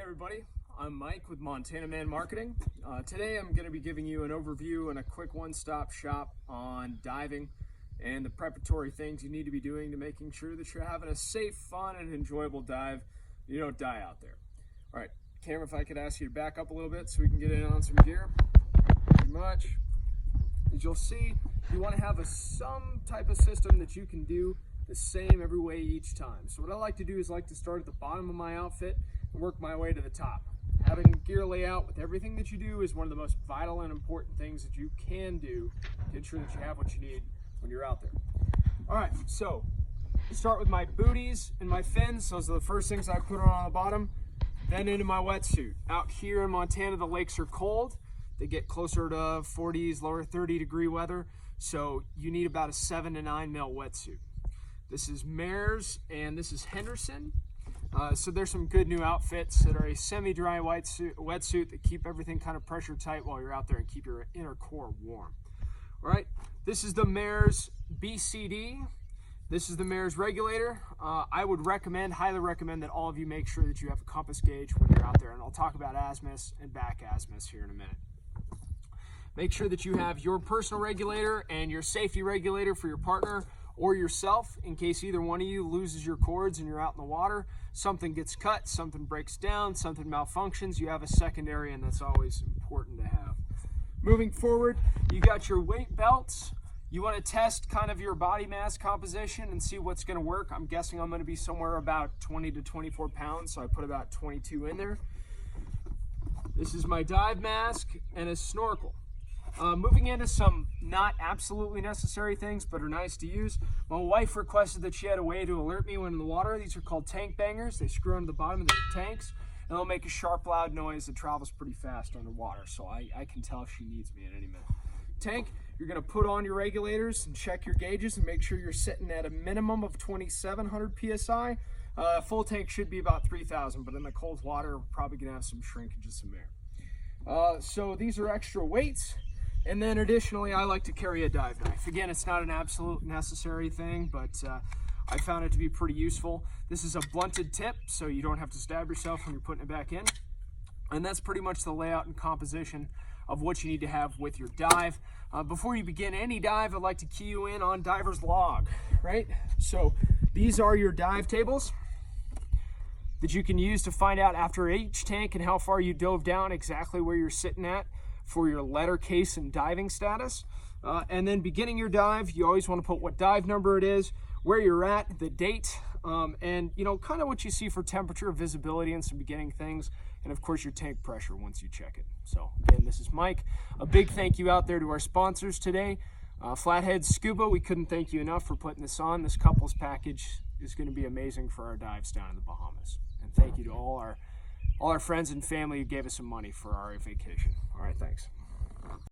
everybody, I'm Mike with Montana Man Marketing. Today I'm going to be giving you an overview and a quick one-stop shop on diving and the preparatory things you need to be doing to making sure that you're having a safe, fun, and enjoyable dive. You don't die out there. All right, camera, if I could ask you to back up a little bit so we can get in on some gear. Pretty much. As you'll see, you want to have some type of system that you can do the same every way each time. So what I like to do is start at the bottom of my outfit and work my way to the top. Having a gear layout with everything that you do is one of the most vital and important things that you can do to ensure that you have what you need when you're out there. All right, so start with my booties and my fins. Those are the first things I put on the bottom. Then into my wetsuit. Out here in Montana, the lakes are cold. They get closer to 40s, lower 30-degree weather. So you need about a 7 to 9 mil wetsuit. This is Mares and this is Henderson. So there's some good new outfits that are a semi-dry wetsuit that keep everything kind of pressure tight while you're out there and keep your inner core warm. All right, this is the Mares BCD. This is the Mares regulator. I would highly recommend that all of you make sure that you have a compass gauge when you're out there, and I'll talk about azimuths and back azimuths here in a minute. Make sure that you have your personal regulator and your safety regulator for your partner or yourself in case either one of you loses your cords and you're out in the water. Something gets cut, something breaks down, something malfunctions, you have a secondary, and that's always important to have. Moving forward, you got your weight belts. You want to test kind of your body mass composition and see what's going to work. I'm guessing I'm going to be somewhere about 20 to 24 pounds, so I put about 22 in there. This is my dive mask and a snorkel. Moving into some not absolutely necessary things, but are nice to use. My wife requested that she had a way to alert me when in the water. These are called tank bangers. They screw onto the bottom of the tanks, and they'll make a sharp, loud noise that travels pretty fast underwater, so I can tell if she needs me at any minute. Tank, you're going to put on your regulators and check your gauges and make sure you're sitting at a minimum of 2,700 PSI. Full tank should be about 3,000, but in the cold water, we're probably going to have some shrinkage of some air. So these are extra weights. And then additionally, I like to carry a dive knife. Again, it's not an absolute necessary thing, but I found it to be pretty useful. This is a blunted tip, so you don't have to stab yourself when you're putting it back in. And that's pretty much the layout and composition of what you need to have with your dive. Before you begin any dive, I'd like to key you in on diver's log, right? So these are your dive tables that you can use to find out after each tank and how far you dove down, exactly where you're sitting at for your letter case and diving status. And then beginning your dive, you always want to put what dive number it is, where you're at, the date, and kind of what you see for temperature, visibility, and some beginning things, and of course your tank pressure once you check it. So again, this is Mike. A big thank you out there to our sponsors today. Flathead Scuba, we couldn't thank you enough for putting this on. This couples package is going to be amazing for our dives down in the Bahamas. And thank you to all our friends and family who gave us some money for our vacation. All right, thanks.